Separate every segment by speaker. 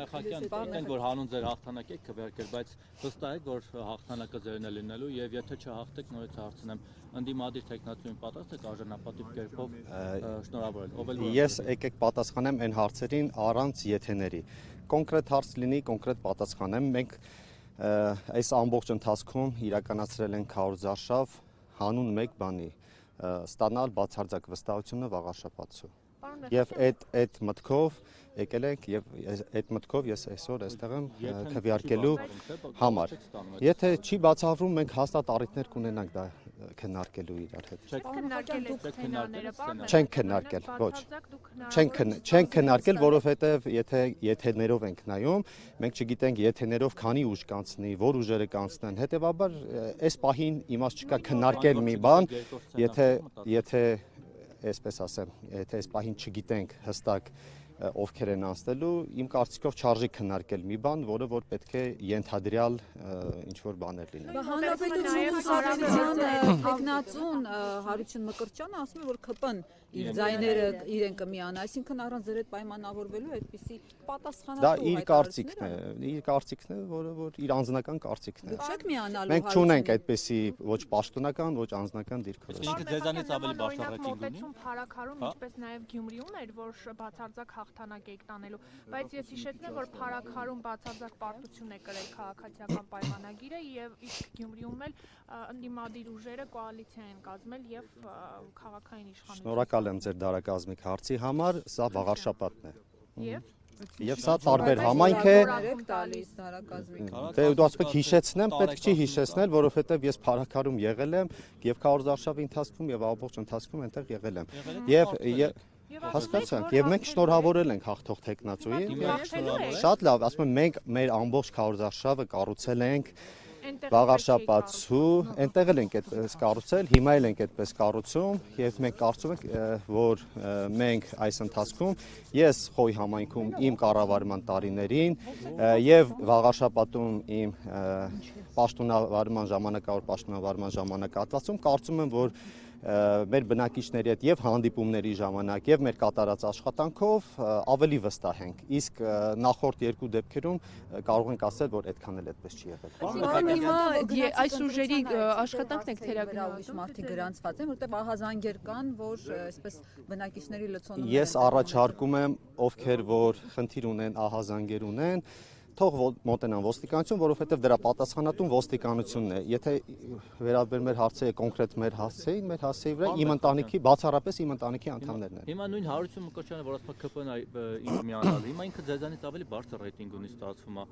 Speaker 1: Մեխակյան, գիտենք, որ հանուն ձեր հաղթանակ եք քվեարկել, բայց վստահ եք, որ հաղթանակը ձերն է լինելու եւ եթե չհաղթեք, նորից հարցնեմ, ընդդիմադիր տեխնացուին պատասխան եք արժանապատիվ կերպով շնորհավորել։
Speaker 2: Ես եկեք պատասխանեմ այն հարցերին առանց եթեների։ Կոնկրետ հարց լինի, կոնկրետ պատասխանեմ։ Մենք այս ամբողջ ընթացքում իրականացրել ենք քարոզարշավ հանուն մեկ բանի՝ ստանալ բացարձակ վստահությունը վաղարշապատցու։ Եվ այդ մտքով եկել ենք եւ այդ մտքով ես այսօր այստեղ եմ քվեարկելու համար։ Եթե չի բացառվում, մենք հաստատ առիթներ կունենանք դա քննարկելու իրար հետ։ Չենք քննարկել, ոչ։ Չենք քննարկել, որովհետեւ եթե եթերներով ենք նայում, մենք չգիտենք եթերներով քանի ուժ կանցնի, որ ուժերը կանցնեն։ Հետեւաբար այս պահին իմաստ չկա քննարկել մի բան, եթե այսպես ասեմ, եթե այս պահին չգիտենք հստակ ովքեր են անցնելու, իմ կարծիքով չարժի քննարկել մի բան, որը որ պետք է ենթադրյալ ինչ-որ բաներ լինեն։
Speaker 3: Հանրապետության տեխնացուն Հարություն Մկրտչյանը ասում է, որ ԿՊ-ն իր ձայները իրեն կմիանա, այսինքն առանց ձեր հետ պայմանավորվելու այդպիսի պատասխանատու
Speaker 2: դա իր կարծիքն է, որը որ իր անձնական կարծիքն է։
Speaker 3: Դուք չեք միանալու։
Speaker 2: Մենք չունենք այդպիսի ոչ պաշտոնական, ոչ անձնական դիրքորոշում։
Speaker 1: Ինքը ձեզանից ավելի բարձրացիք ունի։
Speaker 4: Փարաքարում ինչպես նաև Գյումրիում էր, որ բացարձակ հաղթանակ եք տանելու, բայց ես հիշեցնեմ, որ Փարաքարում բացարձակ պարտություն է կրել քաղաքացիական պայմանագիրը եւ իսկ Գյումրիում էլ ընդդիմադիր ուժերը կոալիցիա են կազմել եւ քաղաքային իշխանություն։
Speaker 2: Շնորհակալ եմ ձեր դարակազմիկ հարցի համար, սա վաղարշապատն է։ Եվ սա տարբեր համայնք է։ Դե դու ասում եք հիշեցնեմ, պետք չի հիշեցնել, որովհետև ես Փարաքարում եղել եմ եւ քարոզարշավի ընթացքում եւ ամբողջ ընթացքում այնտեղ եղել եմ։ Եվ հասկացանք, եւ մենք շնորհավորել ենք հաղթող տեխնացուին։ Շատ լավ, ասում եմ մենք մեր ամբողջ քարոզարշավը կառուցել ենք վաղարշապատցու, այնտեղ էլ ենք այդպես կառուցել, հիմա էլ ենք այդպես կառուցում եւ մենք կարծում ենք, որ մենք այս ընթացքում ես Խոյ համայնքում իմ կառավարման տարիներին եւ վաղարշապատում իմ պաշտոնավարման ժամանակահատվածում կարծում եմ, որ մեր բնակիչների հետ եւ հանդիպումների ժամանակ եւ մեր կատարած աշխատանքով ավելի վստահ ենք, իսկ նախորդ երկու դեպքերում կարող ենք ասել, որ այդքան էլ այդպես չի եղել։
Speaker 4: Հիմա այս ուժերի աշխատանքն եք թերագնահատում,
Speaker 3: մարդիկ գրանցված են, որտեղ ահազանգեր կան, որ այսպես բնակիչների լցոնում։
Speaker 2: Ես առաջարկում եմ, ովքեր որ խնդիր ունեն, ահազանգեր ունեն, թող մոտենան ոստիկանություն, որովհետև դրա պատասխանատուն ոստիկանությունն է։ Եթե վերաբերում էր հարցերը կոնկրետ մեր հասցեի վրա, իմ ընտանիքի, բացառապես իմ ընտանիքի անդամներն են։
Speaker 1: Հիմա նույն Հարություն Մկրտչյանը, որ ասում է ԿՊ-ն ինչ միանալ, հիմա ինքը ձեզանից ավելի բարձր ռեյտինգ ունի ստացվում է։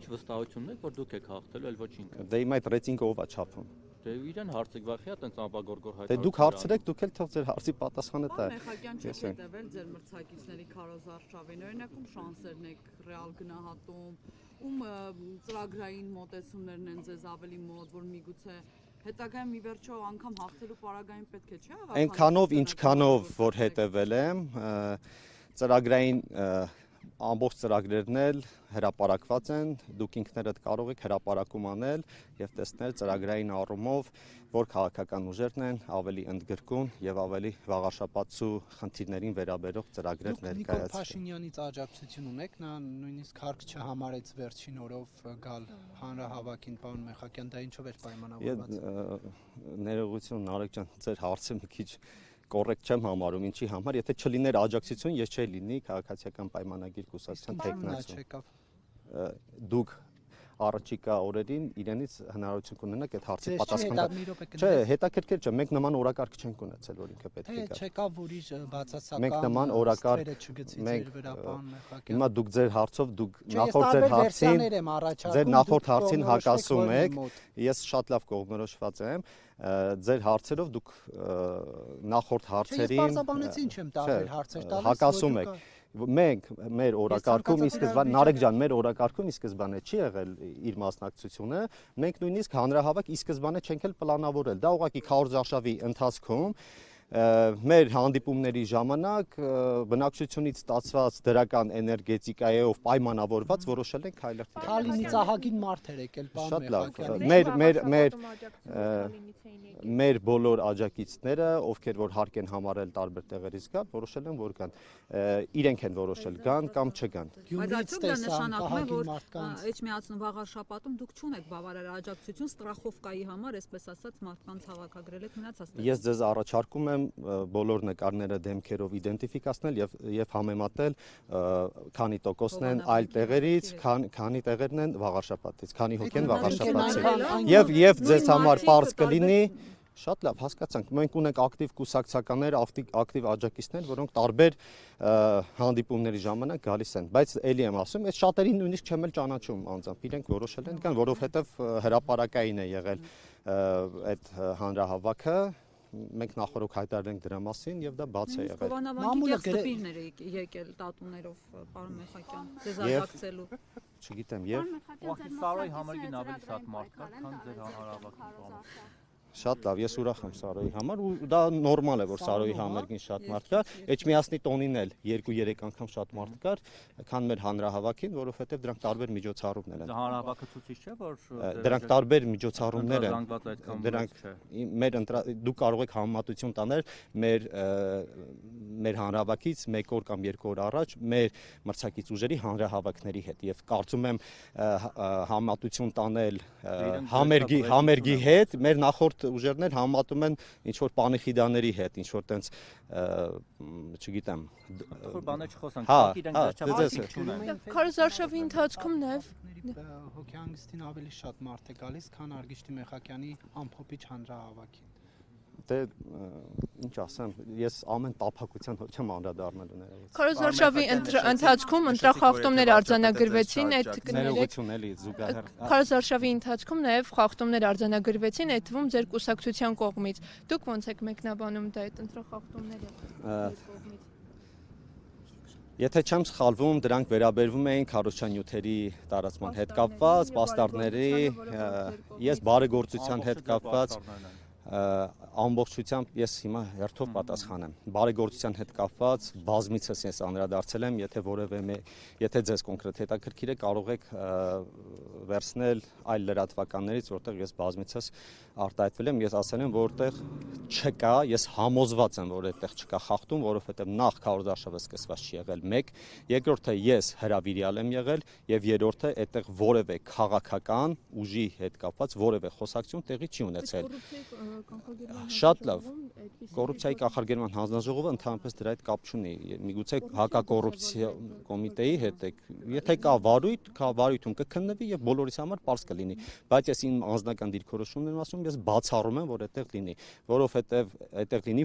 Speaker 1: Ինչ վստահություն ունեք, որ դուք եք հաղթելու, այլ ոչ ինքը։
Speaker 2: Դե հիմա այդ ռեյտինգը ով է չափում։
Speaker 1: Դե իրեն հարցեք վախի, այտենց ապագորգոր հայտ։
Speaker 2: Դե դուք հարցրեք, դուք էլ թող ձեր հարցի պատասխանը տա։
Speaker 5: Մեխակյան չեք հետևել ձեր մրցակիցների քարոզարշավին, օրինակում շանսերն եք ռեալ գնահատում, ում ծրագրային մոտեցումներն են ձեզ ավելի մոտ, որ միգուցե հետագայում ի վերջո անգամ հաղթելու պարագային պետք է, չէ՞։
Speaker 2: Այնքանով, ինչքանով որ հետևել եմ, ծրագրային ամբողջ ծրագրերն էլ հրապարակված են, դուք ինքներդ կարող եք հրապարակում անել եւ տեսնել ծրագրային առումով, որ քաղաքական ուժերն են ավելի ընդգրկուն եւ ավելի վաղարշապատցու խնդիրներին վերաբերող ծրագրեր ներկայացրել։
Speaker 6: Նիկոլ Փաշինյանից աջակցություն ունեք, նա նույնիսկ հարկ չհամարեց վերջին օրով գալ հանրահավաքին, պարոն Մեխակյան, դա ինչով էր պայմանավորված։
Speaker 2: Ներողություն, Նարեկ ջան, ձեր հարցը մի քիչ կոռեկտ չեմ համարում, ինչի համար, եթե չլիներ աջակցություն, ես չէի լինի քաղաքացիական պայմանագիր կուսակցության տեխնացու։ Դուք առաջիկա օրերին իրենից հնարավորություն կունենաք այդ հարցի պատասխանել։ Չէ, հետաքրքիր չէ, մենք նման օրակարգ չենք ունեցել, որ ինքը պետք է գա։
Speaker 6: Չեկավ ուրիշ բացասական։
Speaker 2: Մենք նման օրակարգ
Speaker 6: չգծից վրա, պարոն Մեխակյան։
Speaker 2: Հիմա դուք ձեր հարցով դուք նախորդ հարցին հակասում եք, ես շատ լավ կողմնորոշված եմ, ձեր հարցերով դուք նախորդ հարցերին հակասում եք։ Մենք մեր օրակարգում ի սկզբանե Նարեկ ջան, մեր օրակարգում ի սկզբանե չի եղել իր մասնակցությունը, մենք նույնիսկ հանրահավաք ի սկզբանե չենք էլ պլանավորել։ Դա ուղղակի քարոզարշավի ընթացքում մեր հանդիպումների ժամանակ բնակչությունից ստացված դրական էներգետիկայով պայմանավորված որոշել ենք քայլեր։
Speaker 6: Քալինի ծահագին մարդ էր եկել, պարոն
Speaker 2: Մեխակյան։ Մեր բոլոր աջակիցները, ովքեր որ հարկ են համարել տարբեր տեղերից գան, որոշել են որ գան։ Իրենք են որոշել գան կամ չգան։
Speaker 3: Բայց արդյոք դա նշանակում է, որ Էջմիածնու վաղ շաբաթում դուք չունեք բավարար աջակցություն ստրախովկայի համար, այսպես ասած, մարդկանց հավաքագրել եք մնացած։
Speaker 2: Ես ձեզ առաջարկում եմ բոլոր նկարները դեմքերով իդենտիֆիկացնել եւ համեմատել քանի տոկոսն են այլ տեղերից, քանի տեղերն են վաղաշաբաթից, քանի հոգի են վաղաշաբաթից։ Եվ ձեզ համար պարզ կլինի Շատ լավ, հասկացանք։ Մենք ունենք ակտիվ կուսակցականներ, ակտիվ աջակիցներ, որոնք տարբեր հանդիպումների ժամանակ գալիս են, բայց էլի եմ ասում, այս շատերին նույնիսկ չեմ էլ ճանաչում անձամբ, իրենք որոշել են կան, որովհետև հրապարակային է եղել այդ հանրահավաքը, մենք նախորդ հայտարարենք դրա մասին եւ դա բաց է եղել։
Speaker 3: Մամուլը գերեներ եկել տատուներով, պարոն Մեխակյան, ձեզ աջակցելու։
Speaker 2: Չգիտեմ, եւ
Speaker 1: Սարոյի համերգին ավելի շատ մարդ կար, քան ձեր հանրահավաքում։
Speaker 2: Շատ լավ, ես ուրախ եմ Սարոյի համար ու դա նորմալ է, որ Սարոյի համերգին շատ մարդ կա։ Էջմիածնի տոնին էլ 2-3 անգամ շատ մարդ կար, քան մեր հանրահավաքին, որովհետև դրանք տարբեր միջոցառումներ են։
Speaker 1: Հանրահավաքը ցույց չէ, որ
Speaker 2: դրանք տարբեր միջոցառումներ են։
Speaker 1: Դրանք
Speaker 2: մեր դու կարող եք համեմատություն տանել մեր հանրահավաքից 1 օր կամ 2 օր առաջ մեր մրցակից ուժերի հանրահավաքների հետ եւ կարծում եմ համեմատություն տանել համերգի հետ մեր նախորդ ուժերներ համատում են ինչ որ պանիխիդաների հետ, ինչ որ տենց, չգիտեմ,
Speaker 1: բաներ չխոսանք,
Speaker 4: Քարոզարշավի ընթացքում նաև
Speaker 6: հոգեհանգստին ավելի շատ մարդ է գալիս, քան Արգիշտի Մեխակյանի ամփոփիչ հանրահավաքին։
Speaker 2: Դե ինչ ասեմ, ես ամեն տափակության հոչ եմ անդրադառնալու ներողություն։
Speaker 4: Քարոզարշավի ընթացքում ընտրախախտումներ արձանագրվեցին, այդ
Speaker 2: ներողություն էլի զուգահեռ։
Speaker 4: Քարոզարշավի ընթացքում նաև խախտումներ արձանագրվեցին, այդ թվում ձեր կուսակցության կողմից։ Դուք ո՞նց եք մեկնաբանում դա այդ ընտրախախտումները։
Speaker 2: Եթե չեմ սխալվում, դրանք վերաբերվում էին քարոզչանյութերի տարածման հետ կապված, պաստառների, ես բարեգործության հետ կապված ամբողջությամբ ես հիմա հերթով պատասխանեմ։ Բարեգործության հետ կապված բազմիցս ես անդրադարձել եմ, եթե ձեզ կոնկրետ հետաքրքիր է, կարող եք վերցնել այլ լրատվականներից, որտեղ ես բազմիցս արտահայտվել եմ, ես ասել եմ, որտեղ չկա, ես համոզված եմ, որ այդտեղ չկա խախտում, որովհետև նախ քարոզարշավը սկսված չի եղել 1, երկրորդը ես հրավիրյալ եմ եղել եւ երրորդը այդտեղ որևէ քաղաքական ուժի հետ կապված որևէ խոսակցություն տեղի չի ունեցել։ Շատ լավ։ Կոռուպցիայի կանխարգելման հանձնաժողովը ընդհանրապես դրա հետ կապ չունի։ Միգուցե հակակոռուպցիա կոմիտեի հետ եք։ Եթե կա վարույթ, վարույթում կքննվի եւ բոլորիս համար པարզ կլինի։ Բայց ես իմ անձնական դիրքորոշումն եմ ասում, ես բացառում եմ, որ այդտեղ լինի, որովհետեւ այդտեղ լինի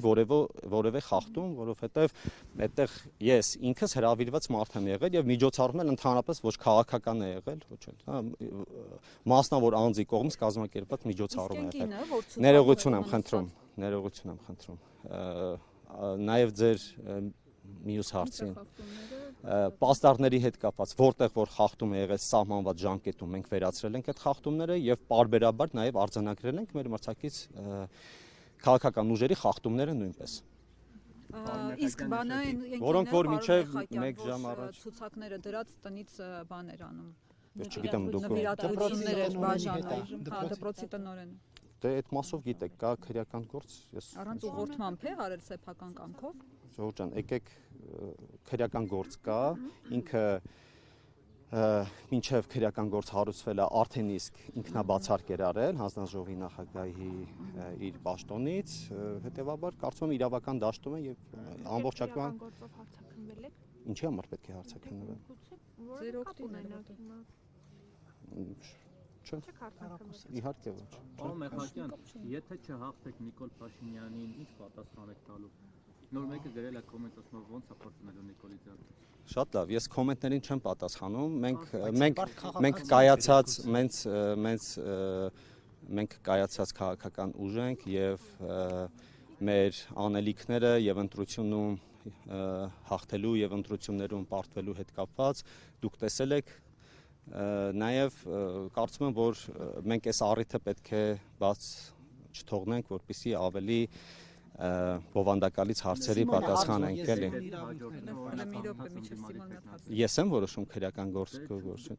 Speaker 2: որևէ խախտում, որովհետեւ այդտեղ ես ինքս հրավիրված մարդ եմ եղել եւ միջոցառումն ընդհանրապես ոչ քաղաքական է եղել, ոչ էլ, մասնավոր անձի կողմից կազմակերպված միջոցառում է եղել։ Ներողություն եմ խնդրում։ Նաև ձեր մյուս հարցին պաստառների հետ կապված, որտեղ որ խախտում է եղել սահմանված ժամկետում, մենք վերացրել ենք այդ խախտումները եւ պարբերաբար նաև արձանագրել ենք մեր մրցակից քաղաքական ուժերի խախտումները նույնպես։
Speaker 3: Իսկ բանը
Speaker 2: որոնք որ մինչև 1 ժամ առաջ
Speaker 3: ցուցակները դրած տնից բաներ անում։
Speaker 2: Չգիտեմ դուք
Speaker 3: նվիրատվություններ էր բաժանում, դպրոցի տնօրենը։
Speaker 2: Դե այդ մասով գիտեք, կա քրեական գործ, ես
Speaker 3: առանց ուղղորդման է արել սեփական կամքով։
Speaker 2: Ժողովուրդ ջան, եկեք քրեական գործ կա, ինքը մինչև քրեական գործ հարուցվել է արդեն իսկ ինքնաբացարկ էր արել հանձնաժողովի նախագահի իր պաշտոնից, հետեւաբար կարծում եմ իրավական դաշտում է եւ ամբողջական ինչի համար պետք է հարցակնվել։
Speaker 3: Ձեր օգտին
Speaker 2: Չէ, իհարկե ոչ։
Speaker 1: Պարոն Մեխակյան, եթե չհաղթեք Նիկոլ Փաշինյանին, ինչ պատասխան եք տալու։ Նոր մեկը գրել է կոմենտ ասում ոնց է փորձելու Նիկոլի ձեռքը։
Speaker 2: Շատ լավ, ես կոմենտներին չեմ պատասխանում, մենք կայացած քաղաքական ուժ ենք եւ մեր անելիքները եւ ընտրությունում հաղթելու եւ ընտրություններում պարտվելու հետ կապված դուք տեսել եք Նաև կարծում եմ, որ մենք այս առիթը պետք է բաց չթողնենք, որպեսզի ավելի բովանդակալից հարցերի պատասխան ենք էլի։ Ես եմ որոշում քրեական գործունեություն։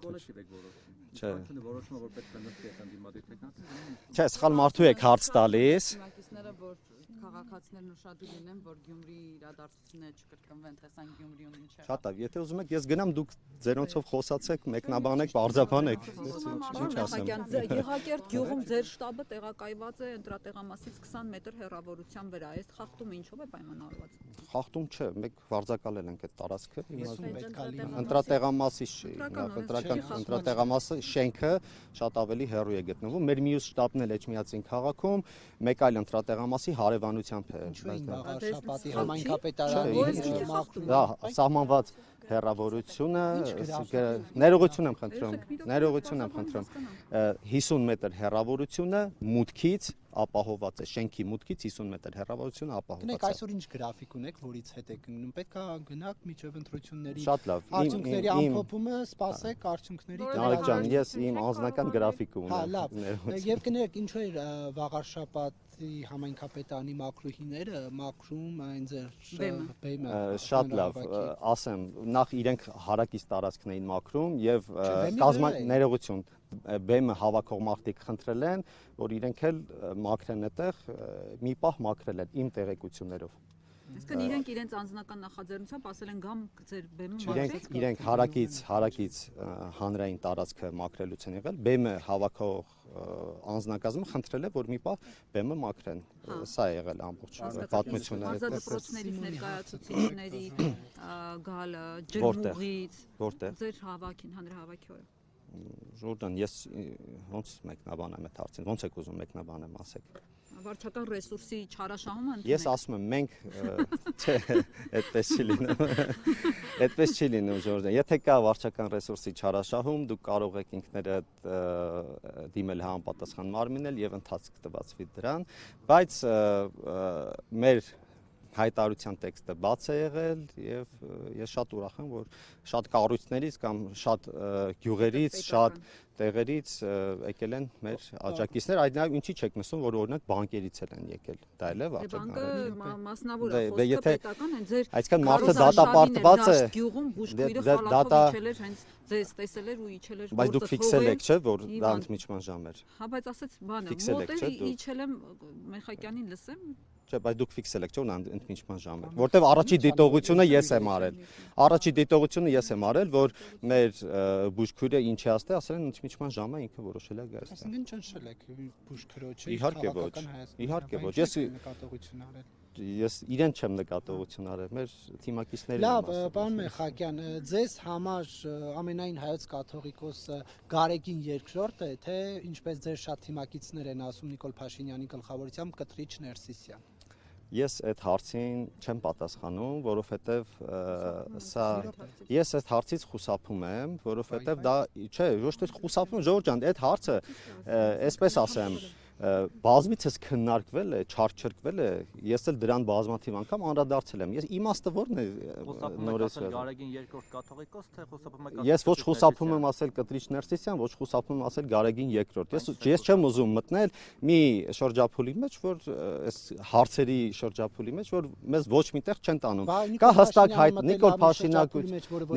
Speaker 2: Չէ։ Չէ, սխալ մարդու եք հարց տալիս։
Speaker 5: Քաղաքացիներն ուշադիր լինեն, որ Գյումրի իրադարձությունները չկրկնվեն, տեսան Գյումրիում ինչ է։
Speaker 2: Շատ լավ, եթե ուզում եք, ես գնամ, դուք ձերոնցով խոսացեք, մեկնաբանեք, բարձրաբանեք։ Ինչ ասեմ։
Speaker 3: Եղակերտ գյուղում ձեր շտաբը տեղակայված է ընտրատեղամասից 20 մետր հեռավորության վրա։ Այս խախտումը ինչով է պայմանավորված։
Speaker 2: Խախտում չէ, մեկ վարձակալել ենք այդ տարածքը։ Ընտրատեղամասից չի, ընտրատեղամասը շենքը շատ ավելի հեռու է գտնվում։ Մեր մյուս շտաբն էլ Էջմիածին քաղաքում, մեկ այլ ընտրատեղամասի հարևանությամբ է։
Speaker 6: Վաղարշապատի համայնքապետարանի
Speaker 2: սահմանված հեռավորությունը, ներողություն եմ խնդրում, 50 մետր հեռավորությունը մուտքից ապահոված է, շենքի մուտքից 50 մետր հեռավորությունը ապահոված է։
Speaker 6: Գնեք այսօր ինչ գրաֆիկ ունեք, որից հետ եք գնում, պետք է գնաք միջև ընտրությունների։
Speaker 2: Շատ լավ։
Speaker 6: Արդյունքների ամփոփումը սպասեք արդյունքների։
Speaker 2: Նարեկ ջան, ես իմ անձնական գրաֆիկ ունեմ։
Speaker 6: Հա, լավ։ Եվ կներեք, ինչու է Վաղարշապատի համայնքապետարանի մակրուհիները մակրում այն ձեր բեմը։
Speaker 2: Շատ լավ, ասեմ, նախ իրենք հարակից տարածքն էին մակրում եւ ներողություն բեմը հավաքող մարդիկ խնդրել են, որ իրենք էլ մաքրեն այդտեղ, մի պահ մաքրել են իմ տեղեկություններով։
Speaker 3: Այսինքն իրենք իրենց անձնական նախաձեռնությամբ ասել են գամ ձեր բեմը
Speaker 2: մաքրեք։ Իրենք հարակից հանրային տարածքը մաքրելուց են եղել, բեմը հավաքող անձնակազմը խնդրել է, որ մի պահ բեմը մաքրեն։ Սա է եղել ամբողջ պատմությունը։
Speaker 3: Մարզադպրոցներից ներկայացուցիչների գալը ջրմուղից
Speaker 2: որտեղ
Speaker 3: ձեր հավաքին հանրահավաքի օրը։
Speaker 2: Ժորդան, ես ոնց մեկնաբանեմ այդ հարցին, ոնց եք ուզում մեկնաբանեմ, ասեք։
Speaker 3: Վարչական ռեսուրսի չարաշահումը ընդունեք։
Speaker 2: Ես ասում եմ, մենք չէ, այդպես չի լինում։ Այդպես չի լինում, Ժորդան։ Եթե կա վարչական ռեսուրսի չարաշահում, դուք կարող եք ինքներդ դիմել համապատասխան մարմին եւ ընթացք տվացվի դրան, բայց մեր հայտարարության տեքստը բաց է եղել եւ ես շատ ուրախ եմ, որ շատ կառույցներից կամ շատ գյուղերից, շատ տեղերից եկել են մեր աջակիցներ, այդ նաեւ ինչի՞ չեք նշում, որ օրինակ բանկերից են եկել։ Դա էլ է վարչական։
Speaker 3: Բանկը մասնավոր է, խոսքը պետական է, ձեր
Speaker 2: այսքան մարդը դատապարտված է։
Speaker 3: Գյուղում բուժքույրը խալաթով իջել էր, հենց ձեզ տեսել էր ու իջել էր։
Speaker 2: Բայց դուք ֆիքսել եք, չէ՞, որ դա ընդմիջման ժամ էր։
Speaker 3: Հա, բայց ասեց բանը, մոտել իջել եմ Մեխակյանին լսեմ։
Speaker 2: Չէ, բայց դուք ֆիքսել եք, չէ՞, ընդմիջման ժամը, որտեվ առաջի դիտողությունը ես եմ արել։ Առաջի դիտողությունը ես եմ արել, որ մեր բուժքույրը ինչի ասել, ասել են ընդմիջման ժամը ինքը որոշել է գալ։
Speaker 6: Այսինքն ճնշել եք բուժքրոջը։
Speaker 2: Իհարկե ոչ, ես իրեն չեմ նկատողություն արել, մեր թիմակիցներին։
Speaker 6: Լավ, պարոն Մեխակյան, ձեզ համար ամենայն հայոց կաթողիկոսը Գարեգին երկրորդ է, թե ինչպես ձեր շատ թիմակիցներ են ասում Նիկոլ Փաշինյանի գլխավորությամբ Կտրիչ Ներսիսյան։
Speaker 2: Ես այդ հարցին չեմ պատասխանում, որովհետև ես այդ հարցից խուսափում եմ, որովհետև դա չէ, ոչ թե խուսափում, Ժորժ ջան, այդ հարցը, այսպես ասեմ, բազմիցս քննարկվել է, չարչրկվել է, ես էլ դրան բազմաթիվ անգամ անդրադարձել եմ։ Ես իմաստը ո՞րն է նորից
Speaker 1: Գարեգին երկրորդ կաթողիկոս, թե խուսափում եք
Speaker 2: Ես ոչ խուսափում եմ ասել Կտրիչ Ներսիսյան, ոչ խուսափում եմ ասել Գարեգին երկրորդ։ Ես չեմ ուզում մտնել մի շրջափուլի մեջ, որ այս հարցերի շրջափուլի մեջ, որ մեզ ոչ միտեղ չեն տանում։ Կա հստակ հայտ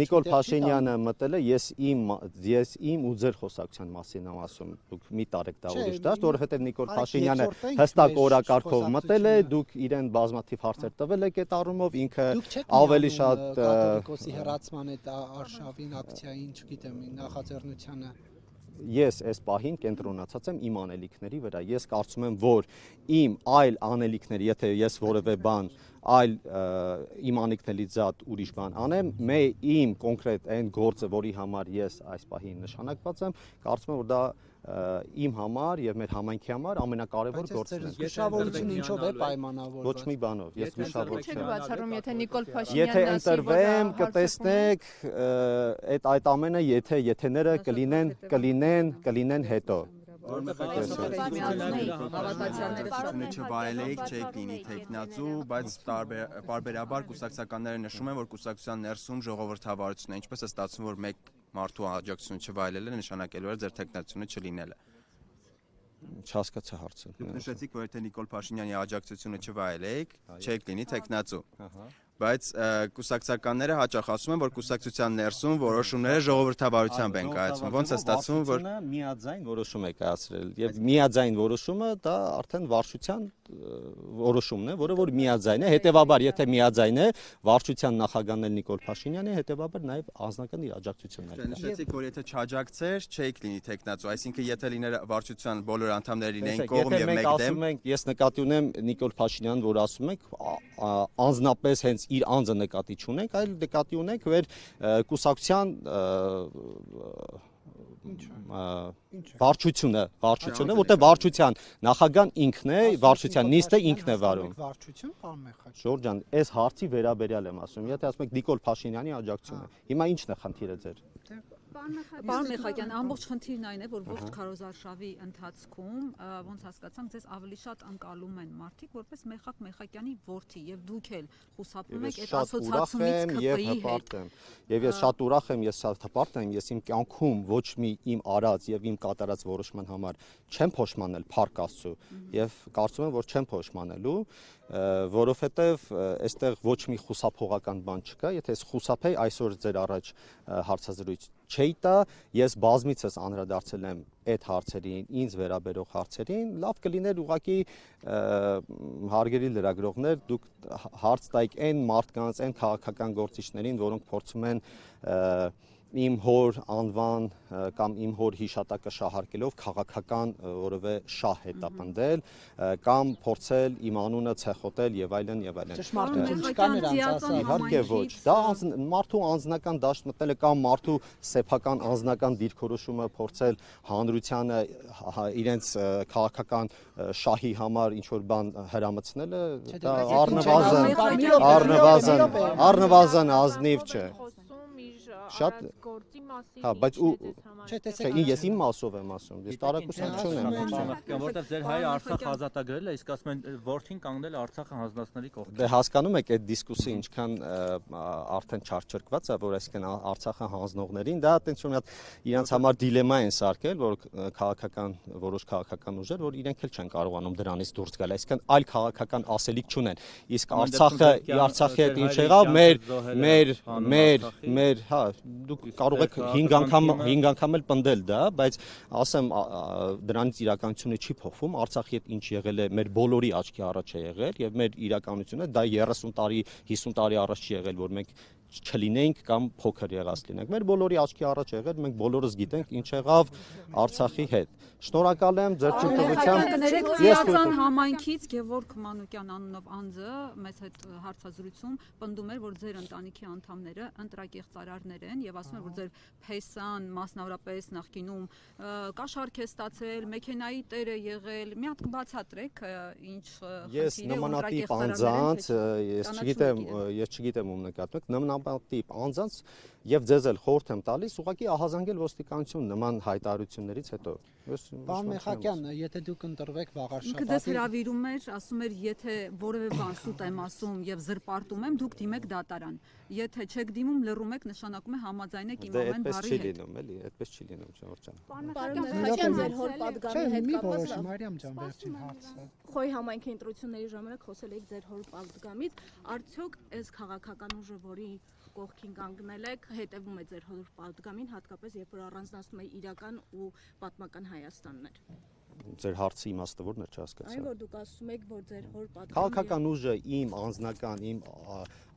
Speaker 2: Նիկոլ Փաշինյանը մտել է, ես իմ ու ձեր խոսակցության մասին եմ ասում։ Դուք մի տարեք դա ուրիշ դաշտ, որովհետև Նիկոլ Փաշինյանը հստակ օրակարգով մտել է, դուք իրեն բազմաթիվ հարցեր տվել եք այդ առումով, ինքը ավելի շատ
Speaker 6: կաթողիկոսի հեռացման այդ արշավին ակցիային, չգիտեմ, նախաձեռնությանը։
Speaker 2: Ես այս պահին կենտրոնացած եմ իմ անելիքների վրա։ Ես կարծում եմ, որ իմ այլ անելիքների, եթե ես որևէ բան այլ իմ անելիքներից զատ ուրիշ բան անեմ, իմ կոնկրետ այն գործը, որի համար ես այս պահին նշանակված եմ, կարծում եմ, որ դա իմ համար եւ մեր համայնքի համար ամենակարևոր գործն է։
Speaker 6: Գշավորությունը ինչով է պայմանավորված։
Speaker 2: Ոչ մի բանով, ես գշավոր չեմ։
Speaker 4: Բացառում, եթե Նիկոլ Փաշինյանն
Speaker 2: Եթե ընտրվեմ, կտեսնեք այդ ամենը, եթե եթեները կլինեն հետո։
Speaker 7: Չվայելեիք, չեք լինի թեկնածու, բայց պարբերաբար կուսակցականները նշում են, որ կուսակցության ներսում ժողովրդավարություն է, ինչպես է ստացվում, որ մեկ մարդու աջակցությունը չվայելելը նշանակելու է ձեր թեկնածությունը չլինելը։
Speaker 2: Չհասկացա հարցը։
Speaker 7: Նշեցիք, որ եթե Նիկոլ Փաշինյանի աջակցությունը չվայելեիք, չեք լինի տեխնացու։ Բայց կուսակցականները հաճախ ասում են, որ կուսակցության ներսում որոշումները ժողովրդավարությամբ են կայացվում։ Ոնց է ստացվում, որ
Speaker 2: միաձայն որոշում է կայացրել եւ միաձայն որոշումը դա արդեն վարչության որոշումն է, որը որ միաձայն է, հետեւաբար եթե միաձայն է վարչության նախագահն էլ Նիկոլ Փաշինյանը, հետեւաբար նաեւ անձնական իր աջակցությունն է։
Speaker 7: նշեցիք, որ եթե չաջակցեր, չէիք լինի տեխնացու, այսինքն եթե լիներ վարչության բոլոր անդամները լինեին կողմ եւ մեկ դեմ։
Speaker 2: Ես նկատի ունեմ Նիկոլ Փաշինյանն, որ ասում եք անձնապես հենց իր անձը նկատի չունենք, այլ նկատի ունենք որ կուսակցության վարչությունը, որտեղ վարչության նախագահան ինքն է, վարչության նիստը ինքն է վարում։
Speaker 6: Վարչություն, պարոն Մեխաչյան։
Speaker 2: Ժորժ ջան, այս հարցի վերաբերյալ եմ ասում։ Եթե ասում եք Նիկոլ Փաշինյանի աջակցությունը, հիմա ի՞նչն է խնդիրը ձեր։
Speaker 3: Պարոն Մեխակյան, ամբողջ խնդիրն այն է, որ ողջ քարոզարշավի ընթացքում ոնց հասկացանք, ձեզ ավելի շատ անցալում են մարդիկ, որպես Մեխակ Մեխակյանի որդի, եւ դուք էլ խուսափում եք այդ ասոցիացիոնից ԿՊ-ի հետ։
Speaker 2: Եվ ես շատ ուրախ եմ, ես շատ հպարտ եմ, ես իմ կյանքում ոչ մի իմ արած եւ իմ կատարած որոշման համար չեմ փոշմանել Փառք Աստծո եւ կարծում եմ, որ չեմ փոշմանելու, որովհետեւ այստեղ ոչ մի խուսափողական բան չկա, եթե ես խուսափեի այսօր ձեր առաջ հարցազրույց չէի տա, ես բազմիցս անդրադարձել եմ այդ հարցերին, ինձ վերաբերող հարցերին, լավ կլիներ ուղղակի հարգելի լրագրողներ, դուք հարց տայիք այն մարդկանց, այն քաղաքական գործիչներին, որոնք փորձում են իմ հոր անվան կամ իմ հոր հիշատակը շահարկելով քաղաքական որևէ շահ հետապնդել կամ փորձել իմ անունը ցեխոտել եւ այլն եւ այլն։
Speaker 6: Ճշմարտություն չկա նրանց ասած։
Speaker 2: Իհարկե ոչ։ Դա մարդու անձնական դաշտ մտնելը կամ մարդու սեփական անձնական դիրքորոշումը փորձել հանրությանը իրենց քաղաքական շահի համար ինչ որ բան հրամցնելը դա առնվազն ազնիվ չէ։ Շատ
Speaker 4: գործի մասին։
Speaker 2: Հա, բայց
Speaker 6: Չէ,
Speaker 2: ես իմ մասով եմ ասում, ես տարակուսանք չունեմ։
Speaker 1: Որտեղ ձեր հայ Արցախ ազատագրել է, իսկ ասում են որդին կանգնել Արցախը հանձնածների կողքին։
Speaker 2: Դե հասկանում եք այդ դիսկուսը ինչքան արդեն չարչրկված է, որ այսինքն Արցախը հանձնողներին դա այտենց մի հատ իրենց համար դիլեմա են սարքել, որ քաղաքական որոշ քաղաքական ուժեր, որ իրենք էլ չեն կարողանում դրանից դուրս գալ, այսինքն այլ քաղաքական ասելիք չունեն։ Իսկ Արցախի հետ ինչ եղավ, մեր, հա, դուք կարող եք 5 անգամ էլ պնդել դա, բայց ասեմ դրանից իրականությունը չի փոխվում, Արցախի հետ ինչ եղել է մեր բոլորի աչքի առաջ է եղել եւ մեր իրականությունը դա 30 տարի, 50 տարի առաջ չի եղել, որ մենք չլինենք կամ փոքր եղած լինենք։ Մեր բոլորի աչքի առաջ եղել, մենք բոլորս գիտենք ինչ եղավ Արցախի հետ։ Շնորհակալ եմ ձեր ճշտությամբ։
Speaker 3: Ես համայնքից Գևորգ Մանուկյան անունով անձը մեծ հետ հարցազրույցում պնդում էր, որ ձեր ընտանիքի անդամները ընտրակեղծարարներ են եւ ասում էր, որ ձեր փեսան մասնավորապես նախկինում կաշառք է ստացել, մեքենայի տեր է եղել։ Մի հատ կբացատրեք ինչ
Speaker 2: ես նմանատիպ անձանց, ես չգիտեմ ում նկատում եք, նմանատիպ անձանց եւ ձեզ էլ խորհուրդ եմ տալիս ուղղակի ահազանգել ոստիկանություն նման հայտարարություններից հետո։
Speaker 6: Պարոն Մեխակյան, եթե դուք ընտրվեք վաղար շաբաթ։
Speaker 3: Ինքը դες հրավիրում էր, ասում էր, եթե որևէ բան սուտ եմ ասում եւ զրպարտում եմ, դուք դիմեք դատարան։ Եթե չեք դիմում, լռում եք, նշանակում է համաձայնեք իմ ամեն բառի հետ։
Speaker 2: Այդպես չի լինում, էլի, այդպես չի լինում, Ժորժ ջան։
Speaker 8: Պարոն Մեխաչյան, ձեր հոր պատգամի հետ
Speaker 6: Մի
Speaker 8: կապված
Speaker 6: որոշ Մարիամ ջան, վերջին հարցը։
Speaker 8: Խոյ համայնքի ընտրությունների ժամանակ խոսել եք ձեր հոր պատգամից, արդյոք այս քաղաքական ուժը, որի կողքին կանգնել եք, հետևում է ձեր հոր պատգամին, հատկապես երբ որ առանձնացնում է իրական ու պատմական Հայաստաններ։
Speaker 2: Ձեր հարցի իմաստը ո՞րն է, չհասկացա։
Speaker 8: Այն որ դուք ասում եք, որ ձեր հոր պատգամի
Speaker 2: քաղաքական ուժը իմ անձնական, իմ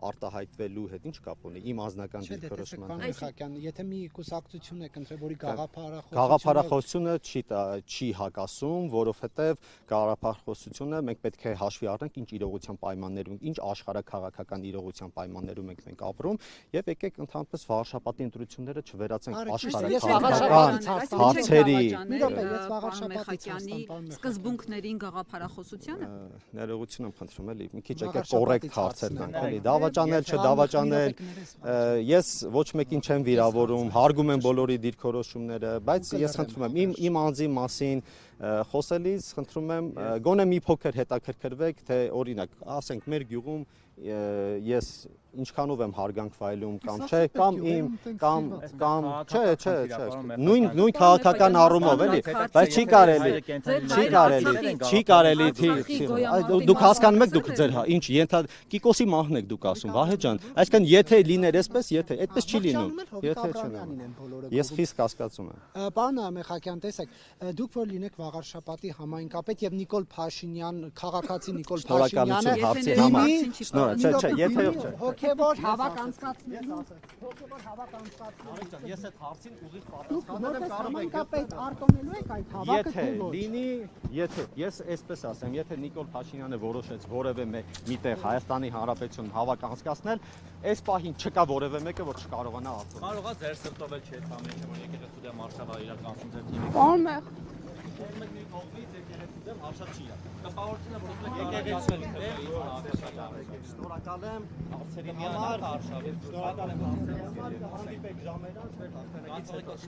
Speaker 2: արտահայտվելու հետ ինչ կապ ունի իմ անձնական դիրքորոշման հետ։
Speaker 6: Մեխակյան, եթե մի կուսակցություն եք ընտրել, որի
Speaker 2: գաղափարախոսությունը չի հակասում, որովհետև գաղափարախոսությունը մենք պետք է հաշվի առնենք ինչ իրողության պայմաններում, ինչ աշխարհաքաղաքական իրողության պայմաններում ենք ապրում եւ եկեք ընդհանրապես վաղաշաբաթի ընտրությունները չվերածենք աշխարհաքաղաքական հարցերի
Speaker 3: սկզբունքներին գաղափարախոսությանը։
Speaker 2: Ներողություն եմ խնդրում էլի, մի քիչ եկեք կոռեկտ հարցեր տանք, էլի դավաճանել, չդավաճանել։ Ես ոչ մեկին չեմ վիրավորում, հարգում եմ բոլորի դիրքորոշումները, բայց ես խնդրում եմ իմ անձի մասին խոսելիս խնդրում եմ գոնե մի փոքր հետաքրքրվեք, թե օրինակ, ասենք մեր գյուղում ես ինչքանով եմ հարգանք վայելում կամ չէ, կամ իմ կամ չէ, նույն քաղաքական առումով էլի, բայց չի կարելի, դուք հասկանում եք, դուք ձեր ինչ Կիկոսի մահն եք դուք ասում, Վահե ջան, այսինքն եթե լիներ այսպես, այդպես չի լինում, եթե չլինի։ Ես խիստ կասկածում եմ։
Speaker 6: Պարոն Մեխակյան, տեսեք, դուք որ լինեք Վաղարշապատի համայնքապետ եւ Նիկոլ Փաշինյան, քաղաքացի Նիկոլ Փաշինյանը
Speaker 2: հարցի համար։ Չէ, եթե
Speaker 6: հոգեվոր հավաք անցկացնելու,
Speaker 2: ես այդ հարցին ուղիղ
Speaker 6: դուք
Speaker 2: պատասխանել եմ, կարող եք
Speaker 6: համայնքապետ արտոնելու եք այդ հավաքը թե ոչ։
Speaker 2: Եթե ես այսպես ասեմ, եթե Նիկոլ Փաշինյանը որոշեց որևէ միտեղ Հայաստանի Հանրապետություն հավաք անցկացնել, այս պահին չկա որևէ մեկը, որ չկարողանա ասել։
Speaker 1: Կարողա ձեր սրտով էլ չի այդ ամենը, որ եկեղեցու դեմ արշավը իրականացում ձեր թիմի։
Speaker 8: Պարոն Մեխ
Speaker 1: Մեկ մի կողմից եկեղեցու դեմ արշավ չի իրականացում։ Տպավորությունը որ եկեղեցու դեմ
Speaker 2: շնորհակալ եմ
Speaker 1: հարցերի միանալ արշավը։
Speaker 2: Շնորհակալ եմ հարցերի համար, հանդիպեք ժամերից, մեր հաղթանակից հետո։